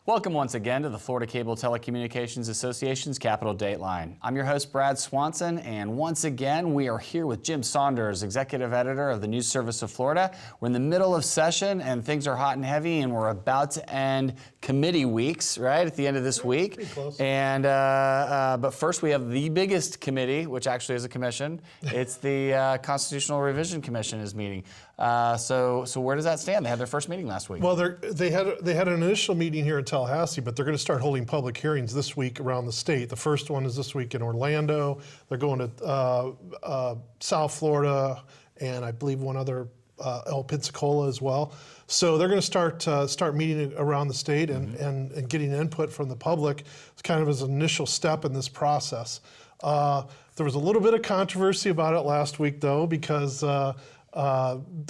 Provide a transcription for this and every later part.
Welcome once again to the Florida Cable Telecommunications Association's Capital Dateline. I'm your host, Brad Swanson, and once again, we are here with Jim Saunders, Executive Editor of the News Service of Florida. We're in the middle of session, and things are hot and heavy, and we're about to end committee weeks, right, at the end of this week. Pretty close. And, but first, we have the biggest committee, which actually is a commission. It's the Constitutional Revision Commission is meeting. So where does that stand? They had their first meeting last week. Well, they had an initial meeting here in Tallahassee, but they're going to start holding public hearings this week around the state. The first one is this week in Orlando. They're going to South Florida, and I believe one other, Pensacola as well. So they're going to start meeting around the state and getting input from the public. It's kind of as an initial step in this process. There was a little bit of controversy about it last week, though, because the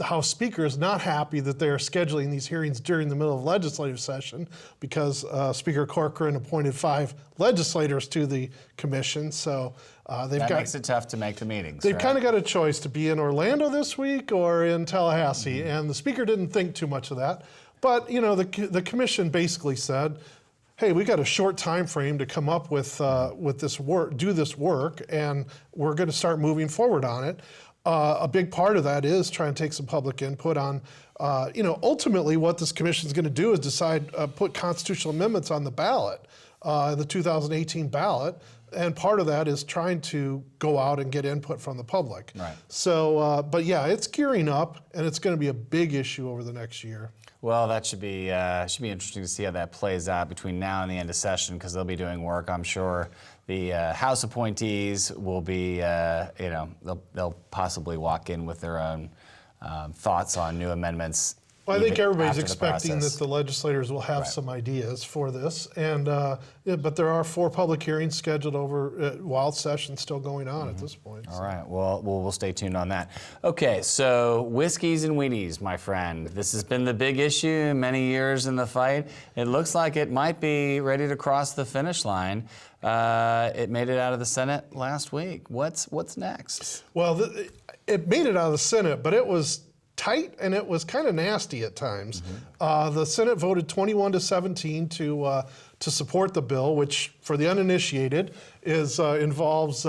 House Speaker is not happy that they are scheduling these hearings during the middle of legislative session because Speaker Corcoran appointed 5 legislators to the commission. So that makes it tough to make the meetings. They've kind of got a choice to be in Orlando this week or in Tallahassee, and the Speaker didn't think too much of that. But you know, the commission basically said, hey, we got a short time frame to come up with this work, do this work, and we're going to start moving forward on it. A big part of that is trying to take some public input on, ultimately what this commission is going to do is decide, put constitutional amendments on the ballot, the 2018 ballot, and part of that is trying to go out and get input from the public. Right. So, but yeah, it's gearing up, and it's going to be a big issue over the next year. Well, that should be interesting to see how that plays out between now and the end of session, because they'll be doing work. I'm sure the House appointees will be, they'll possibly walk in with their own thoughts on new amendments. Well, I think everybody's expecting that the legislators will have Right. some ideas for this, and but there are 4 public hearings scheduled over while session's still going on at this point. All right, well, we'll stay tuned on that. Okay, so whiskeys and weenies, my friend. This has been the big issue, many years in the fight. It looks like it might be ready to cross the finish line. It made it out of the Senate last week. What's next? Well, it made it out of the Senate, but it was tight and it was kind of nasty at times. The Senate voted 21-17 to support the bill, which for the uninitiated involves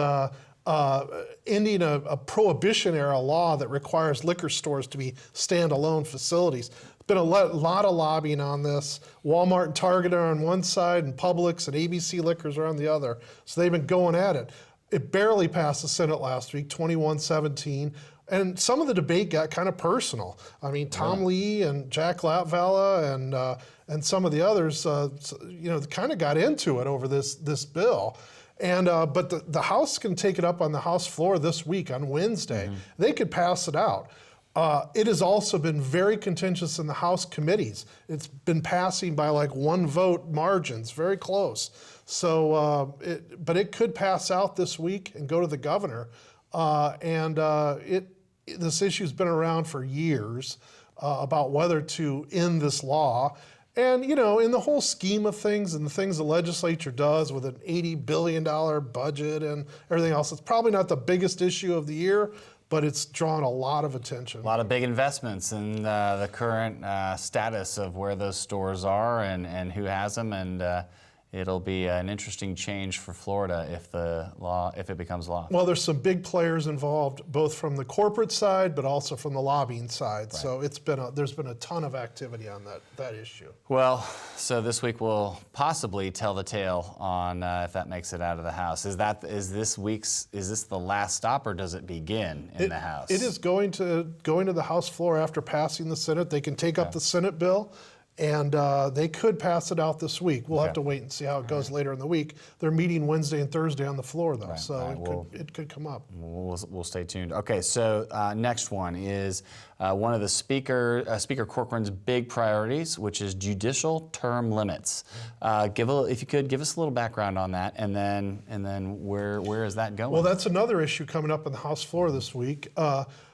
ending a prohibition-era law that requires liquor stores to be standalone facilities. There's been a lot of lobbying on this. Walmart and Target are on one side, and Publix and ABC Liquors are on the other. So they've been going at it. It barely passed the Senate last week, 21-17. And some of the debate got kind of personal. I mean, Tom Lee and Jack Latvala and some of the others, kind of got into it over this bill. And but the House can take it up on the House floor this week on Wednesday. They could pass it out. It has also been very contentious in the House committees. It's been passing by like 1 vote margins, very close. So, but it could pass out this week and go to the governor. This issue's been around for years about whether to end this law. And, in the whole scheme of things and the things the legislature does with an $80 billion budget and everything else, it's probably not the biggest issue of the year, but it's drawn a lot of attention. A lot of big investments in the current status of where those stores are and who has them, and it'll be an interesting change for Florida if it becomes law. Well, there's some big players involved, both from the corporate side, but also from the lobbying side. Right. So there's been a ton of activity on that issue. Well, so this week we'll possibly tell the tale on if that makes it out of the House. Is this the last stop, or does it begin in the House? It is going to the House floor after passing the Senate. They can take up the Senate bill, and they could pass it out this week. We'll have to wait and see how it goes later in the week. They're meeting Wednesday and Thursday on the floor, though, so it could come up. We'll stay tuned. Okay, so next one is one of the Speaker Corcoran's big priorities, which is judicial term limits. If you could give us a little background on that, and then where is that going? Well, that's another issue coming up on the House floor this week.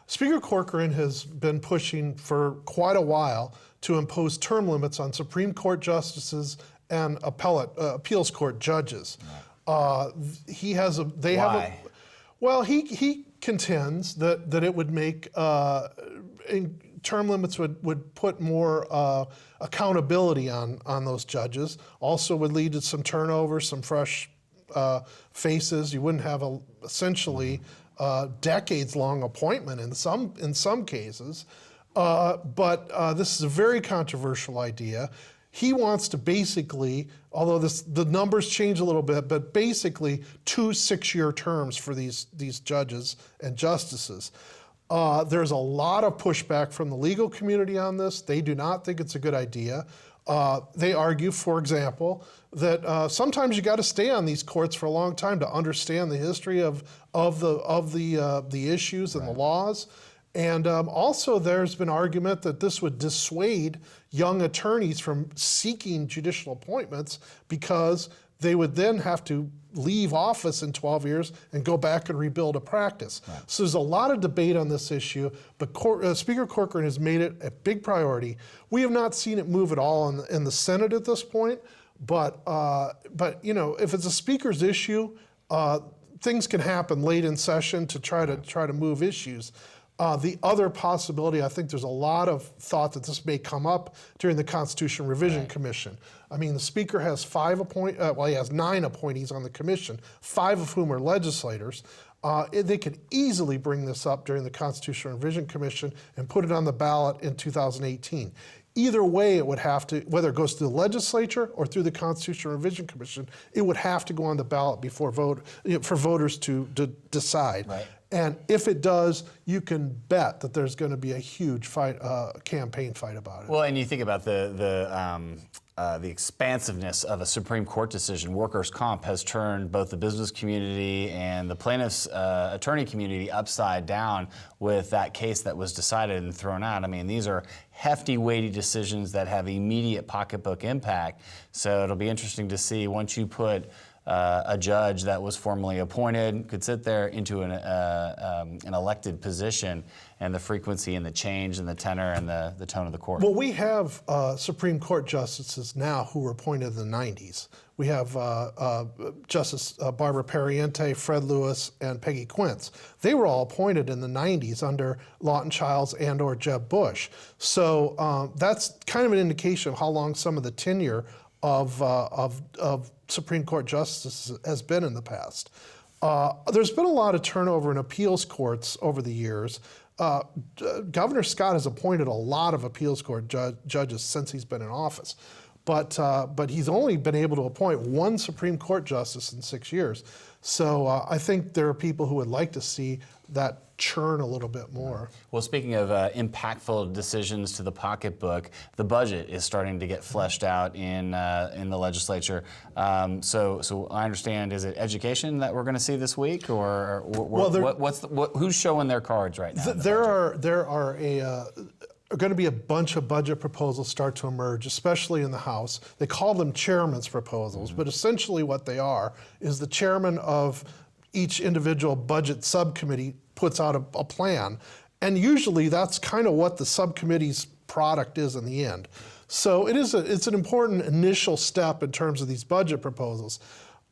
Speaker Corcoran has been pushing for quite a while to impose term limits on Supreme Court justices and appeals court judges. He contends that it would make term limits would put more accountability on those judges. Also would lead to some turnover, some fresh faces. You wouldn't have essentially decades-long appointment in some cases. But this is a very controversial idea. He wants to basically, although the numbers change a little bit, but basically 2 6-year terms for these judges and justices. There's a lot of pushback from the legal community on this. They do not think it's a good idea. They argue, for example, that sometimes you got to stay on these courts for a long time to understand the history of the issues and the laws. And also there's been argument that this would dissuade young attorneys from seeking judicial appointments because they would then have to leave office in 12 years and go back and rebuild a practice. Right. So there's a lot of debate on this issue, but Speaker Corcoran has made it a big priority. We have not seen it move at all in the Senate at this point, but you know, if it's a Speaker's issue, things can happen late in session to try to move issues. The other possibility, I think there's a lot of thought that this may come up during the Constitution Revision Commission. I mean, the Speaker has he has 9 appointees on the commission, 5 of whom are legislators. They could easily bring this up during the Constitution Revision Commission and put it on the ballot in 2018. Either way, it would have to, whether it goes through the legislature or through the Constitutional Revision Commission, it would have to go on the ballot before for voters to decide. Right. And if it does, you can bet that there's going to be a huge fight, campaign fight about it. Well, and you think about the expansiveness of a Supreme Court decision. Workers' comp has turned both the business community and the plaintiff's attorney community upside down with that case that was decided and thrown out. I mean, these are hefty, weighty decisions that have immediate pocketbook impact. So it'll be interesting to see once you put a judge that was formally appointed, could sit there into an elected position, and the frequency and the change and the tenor and the tone of the court. Well, we have Supreme Court justices now who were appointed in the 90s. We have Justice Barbara Pariente, Fred Lewis, and Peggy Quince. They were all appointed in the 90s under Lawton Childs and or Jeb Bush. So that's kind of an indication of how long some of the tenure of Supreme Court justices has been in the past. There's been a lot of turnover in appeals courts over the years. Governor Scott has appointed a lot of appeals court judges since he's been in office, but he's only been able to appoint 1 Supreme Court justice in 6 years. So I think there are people who would like to see that churn a little bit more. Well, speaking of impactful decisions to the pocketbook, the budget is starting to get fleshed out in the legislature. So I understand, is it education that we're going to see this week, or who's showing their cards right now? There are going to be a bunch of budget proposals start to emerge, especially in the House. They call them chairman's proposals, but essentially what they are is the chairman of each individual budget subcommittee puts out a plan, and usually that's kind of what the subcommittee's product is in the end. So it's an important initial step in terms of these budget proposals.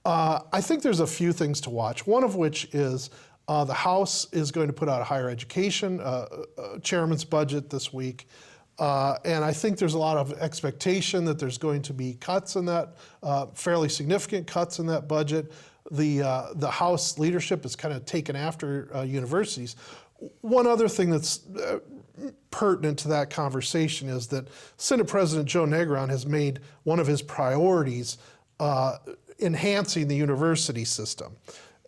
I think there's a few things to watch, one of which is the House is going to put out a higher education chairman's budget this week. And I think there's a lot of expectation that there's going to be cuts in that, fairly significant cuts in that budget. The House leadership is kind of taken after universities. One other thing that's pertinent to that conversation is that Senate President Joe Negron has made one of his priorities enhancing the university system.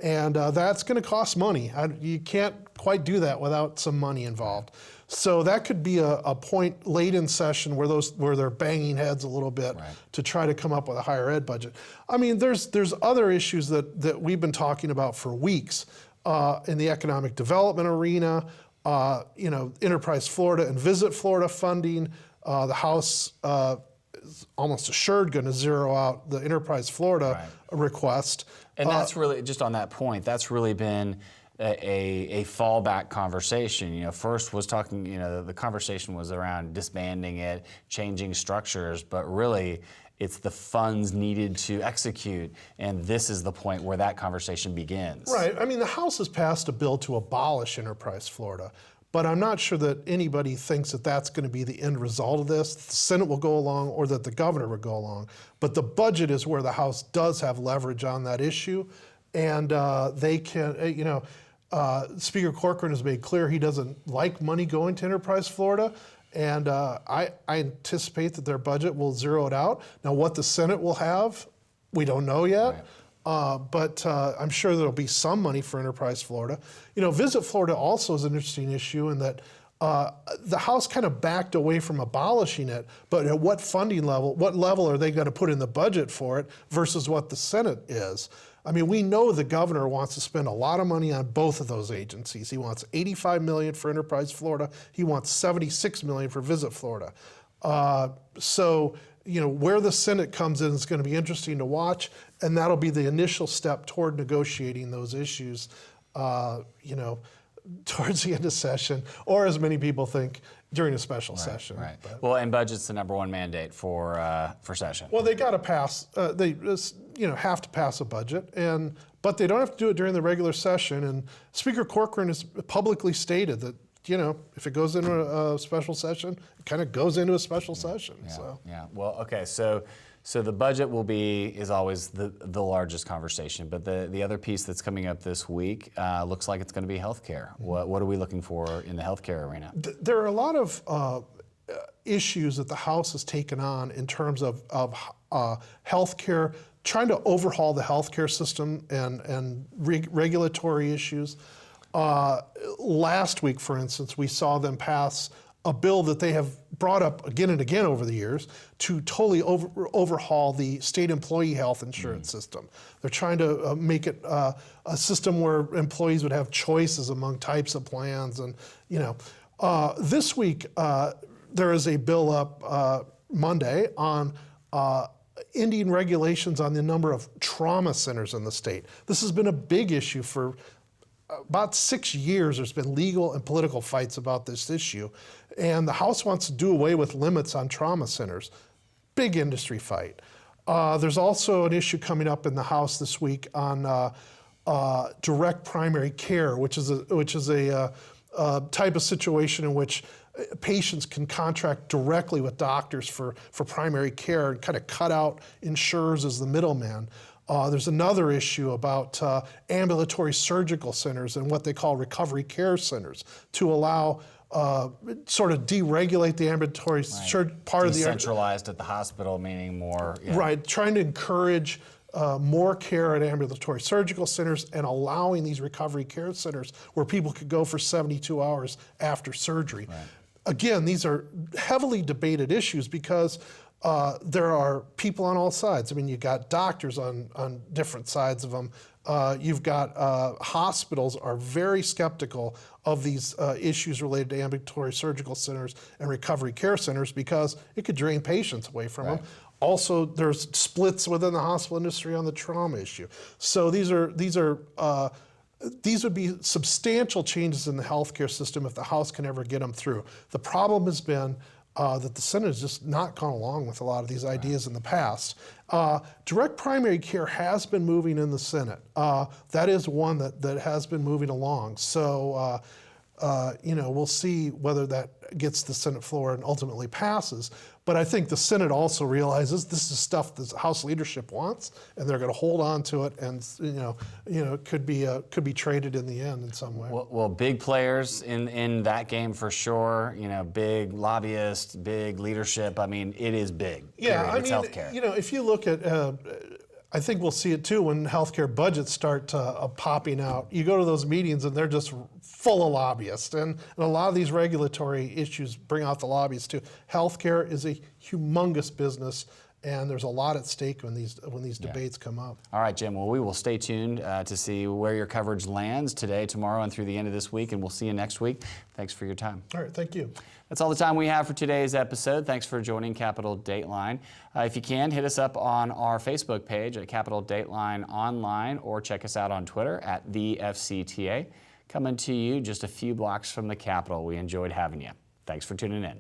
And that's going to cost money. You can't quite do that without some money involved. So that could be a point late in session where they're banging heads a little bit to try to come up with a higher ed budget. I mean, there's other issues that we've been talking about for weeks in the economic development arena. Enterprise Florida and Visit Florida funding. The House is almost assured going to zero out the Enterprise Florida request. And that's really, just on that point, that's really been a fallback conversation. First was talking, the conversation was around disbanding it, changing structures, but really it's the funds needed to execute, and this is the point where that conversation begins. Right. I mean, the House has passed a bill to abolish Enterprise Florida, But I'm not sure that anybody thinks that that's going to be the end result of this. The Senate will go along or that the governor will go along. But the budget is where the House does have leverage on that issue. And they can, Speaker Corcoran has made clear he doesn't like money going to Enterprise Florida. And I anticipate that their budget will zero it out. Now, what the Senate will have, we don't know yet. Right. But I'm sure there'll be some money for Enterprise Florida. Visit Florida also is an interesting issue in that the House kind of backed away from abolishing it, but at what funding level, what level are they going to put in the budget for it versus what the Senate is? I mean, we know the governor wants to spend a lot of money on both of those agencies. He wants $85 million for Enterprise Florida. He wants $76 million for Visit Florida. Where the Senate comes in is going to be interesting to watch, and that'll be the initial step toward negotiating those issues, towards the end of session, or as many people think, during a special session. Right. Well, and budget's the #1 mandate for session. Well, they got to pass. They have to pass a budget, but they don't have to do it during the regular session. And Speaker Corcoran has publicly stated that if it goes into a special session, it kind of goes into a special session. Yeah. Well, okay. So the budget is always the largest conversation, but the other piece that's coming up this week looks like it's going to be healthcare. What are we looking for in the healthcare arena? There are a lot of issues that the House has taken on in terms of healthcare, trying to overhaul the healthcare system and regulatory issues. Last week, for instance, we saw them pass a bill that they have brought up again and again over the years to totally overhaul the state employee health insurance system. They're trying to make it a system where employees would have choices among types of plans. And this week there is a bill up Monday on ending regulations on the number of trauma centers in the state. This has been a big issue for about 6 years. There's been legal and political fights about this issue, and the House wants to do away with limits on trauma centers. Big industry fight. There's also an issue coming up in the House this week on direct primary care, which is a type of situation in which patients can contract directly with doctors for primary care and kind of cut out insurers as the middleman. There's another issue about ambulatory surgical centers and what they call recovery care centers to allow sort of deregulate the ambulatory part of the decentralized at the hospital, meaning more. Yeah. Right, trying to encourage more care at ambulatory surgical centers and allowing these recovery care centers where people could go for 72 hours after surgery. Right. Again, these are heavily debated issues because there are people on all sides. I mean, you've got doctors on different sides of them. You've got hospitals are very skeptical of these issues related to ambulatory surgical centers and recovery care centers because it could drain patients away from them. Also, there's splits within the hospital industry on the trauma issue. So these would be substantial changes in the healthcare system if the House can ever get them through. The problem has been that the Senate has just not gone along with a lot of these ideas in the past. Direct primary care has been moving in the Senate. That is one that has been moving along. So, we'll see whether that gets the Senate floor and ultimately passes. But I think the Senate also realizes this is stuff the House leadership wants, and they're going to hold on to it, and could be traded in the end in some way. Well, big players in that game for sure. Big lobbyists, big leadership. I mean, it is big. Yeah, it's healthcare. If you look at, I think we'll see it too when healthcare budgets start popping out. You go to those meetings and they're just full of lobbyists, and a lot of these regulatory issues bring out the lobbyists too. Healthcare is a humongous business, and there's a lot at stake when these debates come up. All right, Jim. Well, we will stay tuned to see where your coverage lands today, tomorrow, and through the end of this week, and we'll see you next week. Thanks for your time. All right, thank you. That's all the time we have for today's episode. Thanks for joining Capitol Dateline. If you can, hit us up on our Facebook page at Capitol Dateline Online, or check us out on Twitter at the FCTA. Coming to you just a few blocks from the Capitol. We enjoyed having you. Thanks for tuning in.